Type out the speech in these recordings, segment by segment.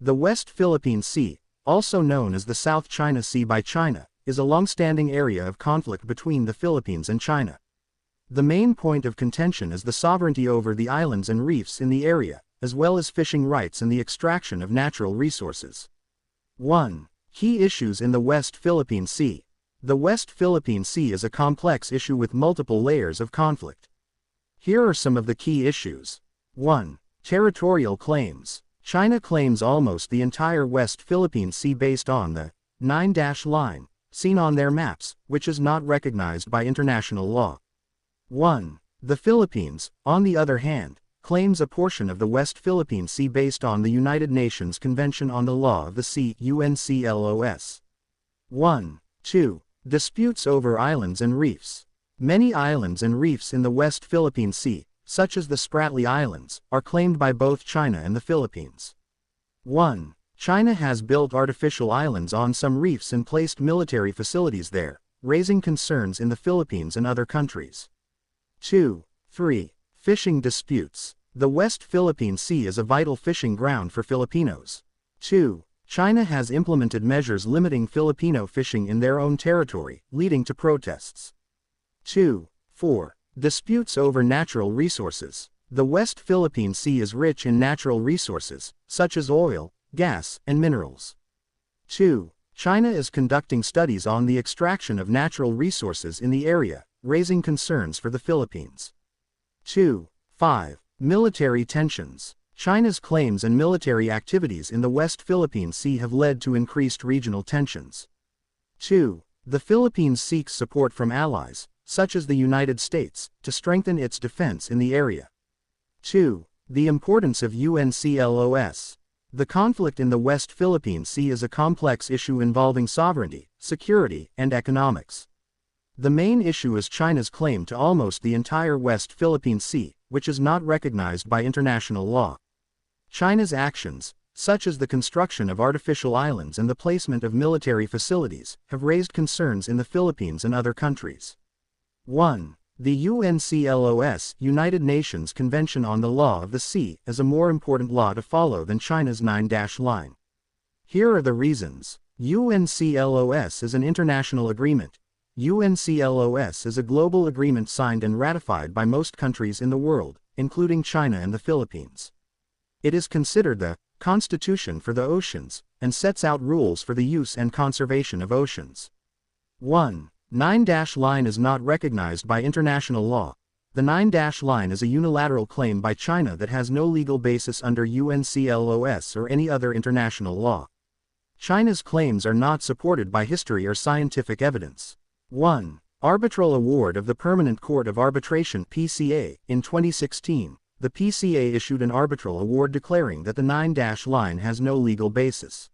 The West Philippine Sea, also known as the South China Sea by China, is a long-standing area of conflict between the Philippines and China. The main point of contention is the sovereignty over the islands and reefs in the area, as well as fishing rights and the extraction of natural resources. 1. Key issues in the West Philippine Sea. The West Philippine Sea is a complex issue with multiple layers of conflict. Here are some of the key issues. 1. Territorial claims. China claims almost the entire West Philippine Sea based on the 9-line, seen on their maps, which is not recognized by international law. 1. The Philippines, on the other hand, claims a portion of the West Philippine Sea based on the United Nations Convention on the Law of the Sea (UNCLOS). 1. 2. Disputes over islands and reefs. Many islands and reefs in the West Philippine Sea, such as the Spratly Islands, are claimed by both China and the Philippines. 1. China has built artificial islands on some reefs and placed military facilities there, raising concerns in the Philippines and other countries. 2. 3. Fishing disputes. The West Philippine Sea is a vital fishing ground for Filipinos. 2. China has implemented measures limiting Filipino fishing in their own territory, leading to protests. 2. 4. Disputes over natural resources. The West Philippine Sea is rich in natural resources, such as oil, gas, and minerals. 2. China is conducting studies on the extraction of natural resources in the area, raising concerns for the Philippines. 2. 5. Military tensions. China's claims and military activities in the West Philippine Sea have led to increased regional tensions. 2. The Philippines seeks support from allies, such as the United States, to strengthen its defense in the area. 2. The importance of UNCLOS. The conflict in the West Philippine Sea is a complex issue involving sovereignty, security, and economics. The main issue is China's claim to almost the entire West Philippine Sea, which is not recognized by international law. China's actions, such as the construction of artificial islands and the placement of military facilities, have raised concerns in the Philippines and other countries. 1. The UNCLOS, United Nations Convention on the Law of the Sea, is a more important law to follow than China's 9-line. Here are the reasons. UNCLOS is an international agreement. UNCLOS is a global agreement signed and ratified by most countries in the world, including China and the Philippines. It is considered the Constitution for the Oceans, and sets out rules for the use and conservation of oceans. 1. 9-line is not recognized by international law. The 9-line is a unilateral claim by China that has no legal basis under UNCLOS or any other international law. China's claims are not supported by history or scientific evidence. 1. Arbitral Award of the Permanent Court of Arbitration (PCA). In 2016, the PCA issued an arbitral award declaring that the 9-line has no legal basis.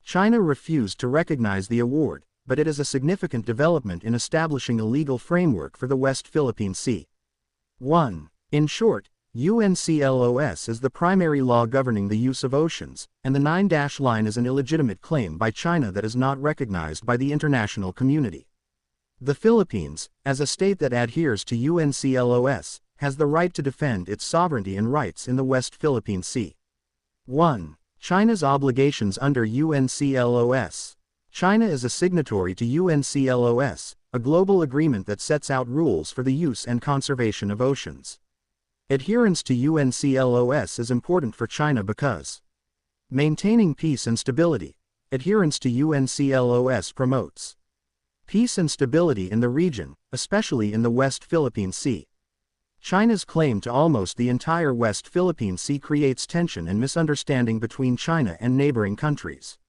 China refused to recognize the award, but it is a significant development in establishing a legal framework for the West Philippine Sea. 1. In short, UNCLOS is the primary law governing the use of oceans, and the 9-line is an illegitimate claim by China that is not recognized by the international community. The Philippines, as a state that adheres to UNCLOS, has the right to defend its sovereignty and rights in the West Philippine Sea. 1. China's obligations under UNCLOS. China is a signatory to UNCLOS, a global agreement that sets out rules for the use and conservation of oceans. Adherence to UNCLOS is important for China because maintaining peace and stability. Adherence to UNCLOS promotes peace and stability in the region, especially in the West Philippine Sea. China's claim to almost the entire West Philippine Sea creates tension and misunderstanding between China and neighboring countries.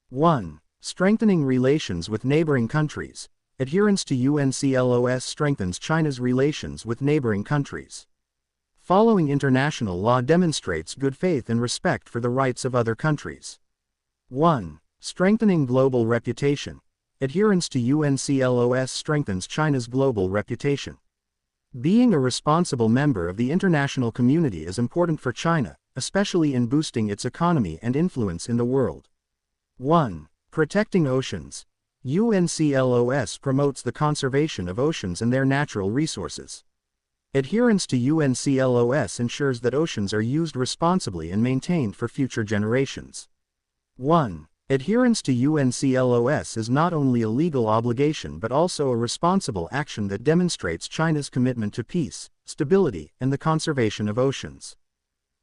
1. Strengthening relations with neighboring countries. Adherence to UNCLOS strengthens China's relations with neighboring countries. Following international law demonstrates good faith and respect for the rights of other countries. 1. Strengthening global reputation. Adherence to UNCLOS strengthens China's global reputation. Being a responsible member of the international community is important for China, especially in boosting its economy and influence in the world. 1. Protecting oceans. UNCLOS promotes the conservation of oceans and their natural resources. Adherence to UNCLOS ensures that oceans are used responsibly and maintained for future generations. 1. Adherence to UNCLOS is not only a legal obligation but also a responsible action that demonstrates China's commitment to peace, stability, and the conservation of oceans.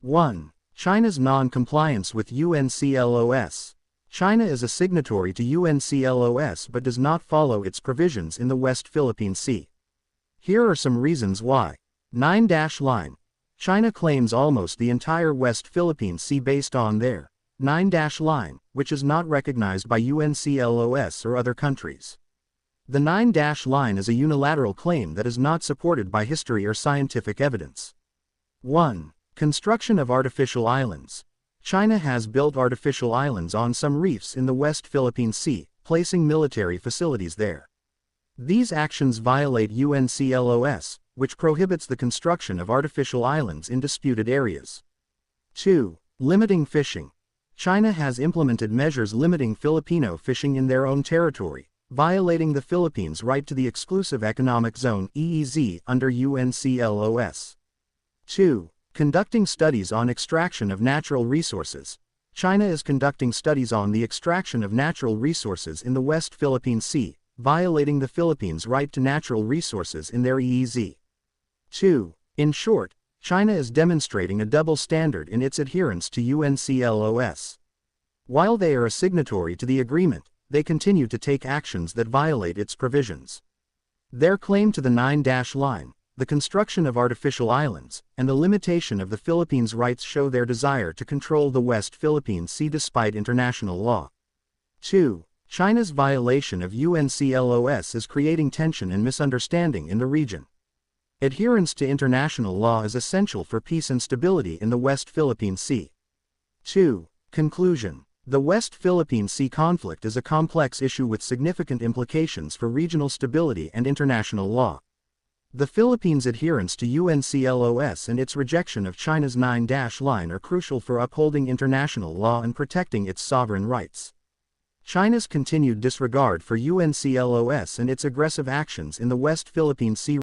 1. China's non-compliance with UNCLOS. China is a signatory to UNCLOS but does not follow its provisions in the West Philippine Sea. Here are some reasons why. 9-line. China claims almost the entire West Philippine Sea based on their 9-line, which is not recognized by UNCLOS or other countries. The 9-line is a unilateral claim that is not supported by history or scientific evidence. 1. Construction of artificial islands. China has built artificial islands on some reefs in the West Philippine Sea, placing military facilities there. These actions violate UNCLOS, which prohibits the construction of artificial islands in disputed areas. 2. Limiting fishing. China has implemented measures limiting Filipino fishing in their own territory, violating the Philippines' right to the Exclusive Economic Zone (EEZ) under UNCLOS. 2. Conducting studies on extraction of natural resources. China is conducting studies on the extraction of natural resources in the West Philippine Sea, violating the Philippines' right to natural resources in their EEZ. 2. In short, China is demonstrating a double standard in its adherence to UNCLOS. While they are a signatory to the agreement, they continue to take actions that violate its provisions. Their claim to the 9-line, the construction of artificial islands, and the limitation of the Philippines' rights show their desire to control the West Philippine Sea despite international law. 2. China's violation of UNCLOS is creating tension and misunderstanding in the region. Adherence to international law is essential for peace and stability in the West Philippine Sea. 2. Conclusion. The West Philippine Sea conflict is a complex issue with significant implications for regional stability and international law. The Philippines' adherence to UNCLOS and its rejection of China's 9-line are crucial for upholding international law and protecting its sovereign rights. China's continued disregard for UNCLOS and its aggressive actions in the West Philippine Sea